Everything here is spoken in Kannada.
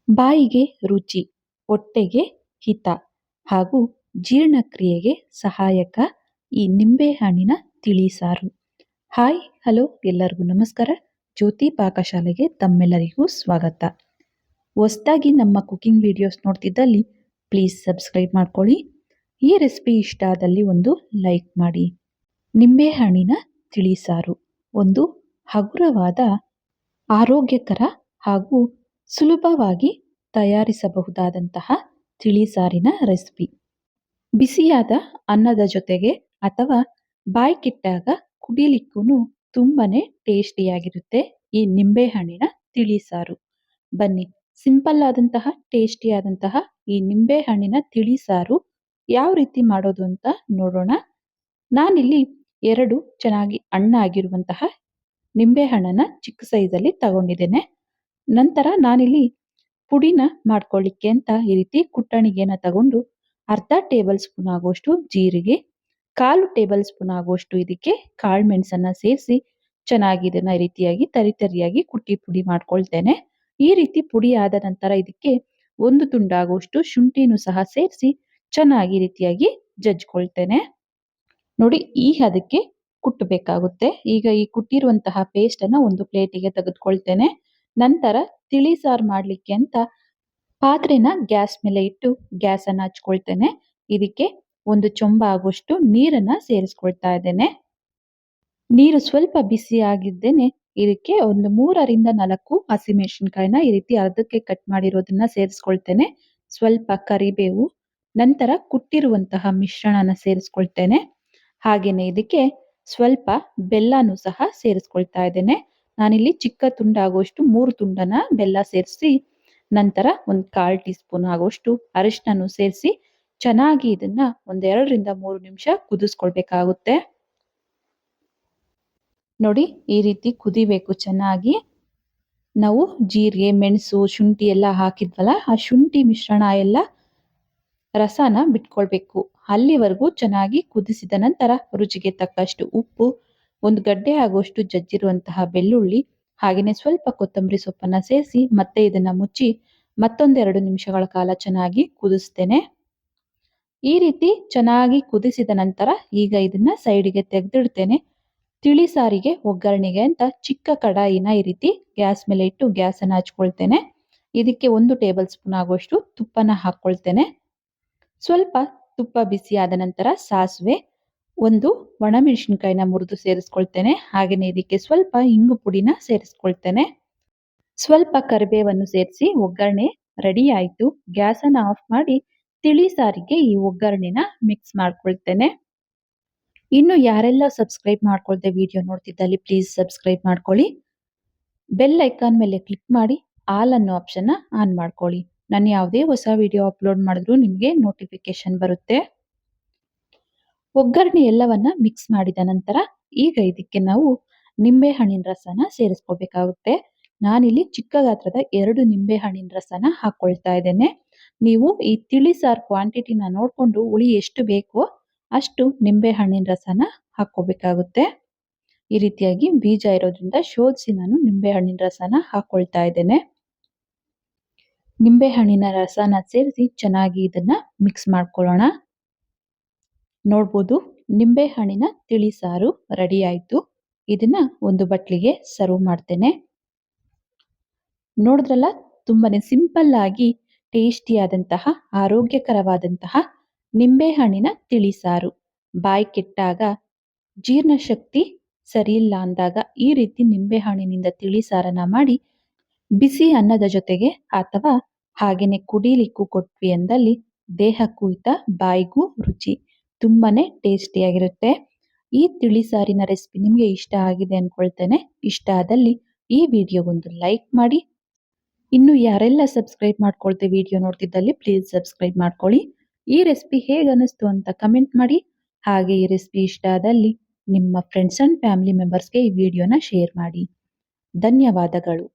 ಬಾಯಿಗೆ ರುಚಿ, ಹೊಟ್ಟೆಗೆ ಹಿತ ಹಾಗೂ ಜೀರ್ಣಕ್ರಿಯೆಗೆ ಸಹಾಯಕ ಈ ನಿಂಬೆಹಣ್ಣಿನ ತಿಳಿಸಾರು. ಹಾಯ್ ಹಲೋ ಎಲ್ಲರಿಗೂ ನಮಸ್ಕಾರ. ಜ್ಯೋತಿ ಪಾಕಶಾಲೆಗೆ ತಮ್ಮೆಲ್ಲರಿಗೂ ಸ್ವಾಗತ. ಹೊಸದಾಗಿ ನಮ್ಮ ಕುಕಿಂಗ್ ವಿಡಿಯೋಸ್ ನೋಡ್ತಿದ್ದಲ್ಲಿ ಪ್ಲೀಸ್ ಸಬ್ಸ್ಕ್ರೈಬ್ ಮಾಡ್ಕೊಳ್ಳಿ. ಈ ರೆಸಿಪಿ ಇಷ್ಟ ಆದಲ್ಲಿ ಒಂದು ಲೈಕ್ ಮಾಡಿ. ನಿಂಬೆಹಣ್ಣಿನ ತಿಳಿಸಾರು ಒಂದು ಹಗುರವಾದ, ಆರೋಗ್ಯಕರ ಹಾಗೂ ಸುಲಭವಾಗಿ ತಯಾರಿಸಬಹುದಾದಂತಹ ತಿಳಿಸಾರಿನ ರೆಸಿಪಿ. ಬಿಸಿಯಾದ ಅನ್ನದ ಜೊತೆಗೆ ಅಥವಾ ಬಾಯ್ಕಿಟ್ಟಾಗ ಕುಡಿಲಿಕ್ಕೂ ತುಂಬಾನೇ ಟೇಸ್ಟಿಯಾಗಿರುತ್ತೆ ಈ ನಿಂಬೆಹಣ್ಣಿನ ತಿಳಿಸಾರು. ಬನ್ನಿ, ಸಿಂಪಲ್ ಆದಂತಹ ಟೇಸ್ಟಿಯಾದಂತಹ ಈ ನಿಂಬೆಹಣ್ಣಿನ ತಿಳಿಸಾರು ಯಾವ ರೀತಿ ಮಾಡೋದು ಅಂತ ನೋಡೋಣ. ನಾನಿಲ್ಲಿ 2 ಚೆನ್ನಾಗಿ ಹಣ್ಣಾಗಿರುವಂತಹ ನಿಂಬೆಹಣ್ಣನ್ನ ಚಿಕ್ಕ ಸೈಜಲ್ಲಿ ತಗೊಂಡಿದ್ದೇನೆ. ನಂತರ ನಾನಿಲ್ಲಿ ಪುಡಿನ ಮಾಡ್ಕೊಳ್ಳಿಕ್ಕೆ ಅಂತ ಈ ರೀತಿ ಕುಟ್ಟಣಿಗೆನ ತಗೊಂಡು ಅರ್ಧ ಟೇಬಲ್ ಸ್ಪೂನ್ ಆಗುವಷ್ಟು ಜೀರಿಗೆ, 1/4 ಟೇಬಲ್ ಸ್ಪೂನ್ ಆಗುವಷ್ಟು ಇದಕ್ಕೆ ಕಾಳು ಮೆಣಸನ್ನ ಸೇರಿಸಿ ಚೆನ್ನಾಗಿ ಇದನ್ನ ಈ ರೀತಿಯಾಗಿ ತರಿಯಾಗಿ ಕುಟ್ಟಿ ಪುಡಿ ಮಾಡ್ಕೊಳ್ತೇನೆ. ಈ ರೀತಿ ಪುಡಿ ಆದ ನಂತರ ಇದಕ್ಕೆ 1 ತುಂಡಾಗುವಷ್ಟು ಶುಂಠಿನೂ ಸಹ ಸೇರಿಸಿ ಚೆನ್ನಾಗಿ ಈ ರೀತಿಯಾಗಿ ಜಜ್ಕೊಳ್ತೇನೆ. ನೋಡಿ, ಈ ಹದಕ್ಕೆ ಕುಟ್ಟಬೇಕಾಗುತ್ತೆ. ಈಗ ಈ ಕುಟ್ಟಿರುವಂತಹ ಪೇಸ್ಟ್ ಅನ್ನ ಒಂದು ಪ್ಲೇಟಿಗೆ ತೆಗೆದುಕೊಳ್ತೇನೆ. ನಂತರ ತಿಳಿ ಸಾರು ಮಾಡ್ಲಿಕ್ಕೆ ಅಂತ ಪಾತ್ರೆನ ಗ್ಯಾಸ್ ಮೇಲೆ ಇಟ್ಟು ಗ್ಯಾಸ್ ಅನ್ನ ಹಚ್ಕೊಳ್ತೇನೆ. ಇದಕ್ಕೆ 1 ಚೊಂಬ ಆಗುವಷ್ಟು ನೀರನ್ನ ಸೇರಿಸ್ಕೊಳ್ತಾ ಇದ್ದೇನೆ. ನೀರು ಸ್ವಲ್ಪ ಬಿಸಿ ಆಗಿದ್ದೇನೆ ಇದಕ್ಕೆ ಒಂದು 3ರಿಂದ 4 ಹಸಿಮೆಣಸಿನಕಾಯಿನ ಈ ರೀತಿ ಅರ್ಧಕ್ಕೆ ಕಟ್ ಮಾಡಿರೋದನ್ನ ಸೇರಿಸ್ಕೊಳ್ತೇನೆ. ಸ್ವಲ್ಪ ಕರಿಬೇವು, ನಂತರ ಕುಟ್ಟಿರುವಂತಹ ಮಿಶ್ರಣನ ಸೇರಿಸ್ಕೊಳ್ತೇನೆ. ಹಾಗೇನೆ ಇದಕ್ಕೆ ಸ್ವಲ್ಪ ಬೆಲ್ಲನೂ ಸಹ ಸೇರಿಸ್ಕೊಳ್ತಾ ಇದ್ದೇನೆ. ನಾನಿಲ್ಲಿ ಚಿಕ್ಕ ತುಂಡಾಗುವಷ್ಟು 3 ತುಂಡನ ಬೆಲ್ಲ ಸೇರಿಸಿ, ನಂತರ 1/4 ಟೀ ಸ್ಪೂನ್ ಆಗುವಷ್ಟು ಅರಿಶಿನನೂ ಸೇರಿಸಿ ಚೆನ್ನಾಗಿ ಇದನ್ನ 2ರಿಂದ 3 ನಿಮಿಷ ಕುದಿಸ್ಕೊಳ್ಬೇಕಾಗುತ್ತೆ. ನೋಡಿ, ಈ ರೀತಿ ಕುದಿಬೇಕು ಚೆನ್ನಾಗಿ. ನಾವು ಜೀರಿಗೆ, ಮೆಣಸು, ಶುಂಠಿ ಎಲ್ಲ ಹಾಕಿದ್ವಲ್ಲ, ಆ ಶುಂಠಿ ಮಿಶ್ರಣ ಎಲ್ಲ ರಸನ ಬಿಟ್ಕೊಳ್ಬೇಕು. ಅಲ್ಲಿವರೆಗೂ ಚೆನ್ನಾಗಿ ಕುದಿಸಿದ ನಂತರ ರುಚಿಗೆ ತಕ್ಕಷ್ಟು ಉಪ್ಪು, 1 ಗಡ್ಡೆ ಆಗುವಷ್ಟು ಜಜ್ಜಿರುವಂತಹ ಬೆಳ್ಳುಳ್ಳಿ, ಹಾಗೆಯೇ ಸ್ವಲ್ಪ ಕೊತ್ತಂಬರಿ ಸೊಪ್ಪನ್ನ ಸೇರಿಸಿ ಮತ್ತೆ ಇದನ್ನ ಮುಚ್ಚಿ ಮತ್ತೊಂದು 2 ನಿಮಿಷಗಳ ಕಾಲ ಚೆನ್ನಾಗಿ ಕುದಿಸ್ತೇನೆ. ಈ ರೀತಿ ಚೆನ್ನಾಗಿ ಕುದಿಸಿದ ನಂತರ ಈಗ ಇದನ್ನ ಸೈಡಿಗೆ ತೆಗೆದಿಡ್ತೇನೆ. ತಿಳಿ ಸಾರಿಗೆ ಒಗ್ಗರಣೆಗೆ ಅಂತ ಚಿಕ್ಕ ಕಡಾಯಿನ ಈ ರೀತಿ ಗ್ಯಾಸ್ ಮೇಲೆ ಇಟ್ಟು ಗ್ಯಾಸ್ ಅನ್ನ ಹಚ್ಕೊಳ್ತೇನೆ. ಇದಕ್ಕೆ 1 ಟೇಬಲ್ ಸ್ಪೂನ್ ಆಗುವಷ್ಟು ತುಪ್ಪನ ಹಾಕೊಳ್ತೇನೆ. ಸ್ವಲ್ಪ ತುಪ್ಪ ಬಿಸಿಯಾದ ನಂತರ ಸಾಸಿವೆ, 1 ಒಣಮೆಣಸಿನಕಾಯಿನ ಮುರಿದು ಸೇರಿಸ್ಕೊಳ್ತೇನೆ. ಹಾಗೆಯೇ ಇದಕ್ಕೆ ಸ್ವಲ್ಪ ಇಂಗು ಪುಡಿನ ಸೇರಿಸ್ಕೊಳ್ತೇನೆ. ಸ್ವಲ್ಪ ಕರಿಬೇವನ್ನು ಸೇರಿಸಿ ಒಗ್ಗರಣೆ ರೆಡಿ ಆಯಿತು. ಗ್ಯಾಸನ್ನು ಆಫ್ ಮಾಡಿ ತಿಳಿ ಸಾರಿಗೆ ಈ ಒಗ್ಗರಣೆನ ಮಿಕ್ಸ್ ಮಾಡ್ಕೊಳ್ತೇನೆ. ಇನ್ನು ಯಾರೆಲ್ಲ ಸಬ್ಸ್ಕ್ರೈಬ್ ಮಾಡ್ಕೊಳ್ದೆ ವಿಡಿಯೋ ನೋಡ್ತಿದ್ದಲ್ಲಿ ಪ್ಲೀಸ್ ಸಬ್ಸ್ಕ್ರೈಬ್ ಮಾಡ್ಕೊಳ್ಳಿ. ಬೆಲ್ ಐಕಾನ್ ಮೇಲೆ ಕ್ಲಿಕ್ ಮಾಡಿ ಆಲ್ ಅನ್ನೋ ಆಪ್ಷನ್ನ ಆನ್ ಮಾಡ್ಕೊಳ್ಳಿ. ನಾನು ಯಾವುದೇ ಹೊಸ ವಿಡಿಯೋ ಅಪ್ಲೋಡ್ ಮಾಡಿದ್ರು ನಿಮಗೆ ನೋಟಿಫಿಕೇಶನ್ ಬರುತ್ತೆ. ಒಗ್ಗರಣೆ ಎಲ್ಲವನ್ನ ಮಿಕ್ಸ್ ಮಾಡಿದ ನಂತರ ಈಗ ಇದಕ್ಕೆ ನಾವು ನಿಂಬೆ ಹಣ್ಣಿನ ರಸನ ಸೇರಿಸ್ಕೋಬೇಕಾಗುತ್ತೆ. ನಾನಿಲ್ಲಿ ಚಿಕ್ಕ ಗಾತ್ರದ 2 ನಿಂಬೆ ಹಣ್ಣಿನ ರಸನ ಹಾಕೊಳ್ತಾ ಇದ್ದೇನೆ. ನೀವು ಈ ತಿಳಿ ಸಾರು ಕ್ವಾಂಟಿಟಿನ ನೋಡಿಕೊಂಡು ಹುಳಿ ಎಷ್ಟು ಬೇಕೋ ಅಷ್ಟು ನಿಂಬೆ ಹಣ್ಣಿನ ರಸನ ಹಾಕೋಬೇಕಾಗುತ್ತೆ. ಈ ರೀತಿಯಾಗಿ ಬೀಜ ಇರೋದ್ರಿಂದ ಶೋಧಿಸಿ ನಾನು ನಿಂಬೆ ಹಣ್ಣಿನ ರಸನ ಹಾಕೊಳ್ತಾ ಇದ್ದೇನೆ. ನಿಂಬೆ ಹಣ್ಣಿನ ರಸನ ಸೇರಿಸಿ ಚೆನ್ನಾಗಿ ಇದನ್ನ ಮಿಕ್ಸ್ ಮಾಡ್ಕೊಳ್ಳೋಣ. ನೋಡ್ಬೋದು, ನಿಂಬೆ ಹಣ್ಣಿನ ತಿಳಿ ಸಾರು ರೆಡಿ ಆಯ್ತು. ಇದನ್ನ ಒಂದು ಬಟ್ಲಿಗೆ ಸರ್ವ್ ಮಾಡ್ತೇನೆ. ನೋಡಿದ್ರಲ್ಲ, ತುಂಬಾನೇ ಸಿಂಪಲ್ ಆಗಿ ಟೇಸ್ಟಿಯಾದಂತಹ ಆರೋಗ್ಯಕರವಾದಂತಹ ನಿಂಬೆ ಹಣ್ಣಿನ ತಿಳಿ ಸಾರು. ಬಾಯಿ ಕೆಟ್ಟಾಗ, ಜೀರ್ಣಶಕ್ತಿ ಸರಿಯಿಲ್ಲ ಅಂದಾಗ ಈ ರೀತಿ ನಿಂಬೆ ಹಣ್ಣಿನಿಂದ ತಿಳಿ ಸಾರನ್ನ ಮಾಡಿ ಬಿಸಿ ಅನ್ನದ ಜೊತೆಗೆ ಅಥವಾ ಹಾಗೇನೆ ಕುಡಿಲಿಕ್ಕೂ ಕೊಟ್ವಿ ಅಂದಲ್ಲಿ ದೇಹಕ್ಕೂ ಹಿತ, ಬಾಯಿಗೂ ರುಚಿ, ತುಂಬಾನೇ ಟೇಸ್ಟಿಯಾಗಿರುತ್ತೆ. ಈ ತಿಳಿ ಸಾರಿನ ರೆಸಿಪಿ ನಿಮಗೆ ಇಷ್ಟ ಆಗಿದೆ ಅನ್ಕೊಳ್ತೇನೆ. ಇಷ್ಟ ಆದಲ್ಲಿ ಈ ವಿಡಿಯೋಗೊಂದು ಲೈಕ್ ಮಾಡಿ. ಇನ್ನು ಯಾರೆಲ್ಲ ಸಬ್ಸ್ಕ್ರೈಬ್ ಮಾಡ್ಕೊಳ್ತೆ ವಿಡಿಯೋ ನೋಡ್ತಿದ್ದಲ್ಲಿ ಪ್ಲೀಸ್ ಸಬ್ಸ್ಕ್ರೈಬ್ ಮಾಡ್ಕೊಳ್ಳಿ. ಈ ರೆಸಿಪಿ ಹೇಗೆ ಅನಿಸ್ತು ಅಂತ ಕಮೆಂಟ್ ಮಾಡಿ. ಹಾಗೆ ಈ ರೆಸಿಪಿ ಇಷ್ಟ ಆದಲ್ಲಿ ನಿಮ್ಮ ಫ್ರೆಂಡ್ಸ್ ಅಂಡ್ ಫ್ಯಾಮಿಲಿ ಮೆಂಬರ್ಸ್ಗೆ ಈ ವಿಡಿಯೋನ ಶೇರ್ ಮಾಡಿ. ಧನ್ಯವಾದಗಳು.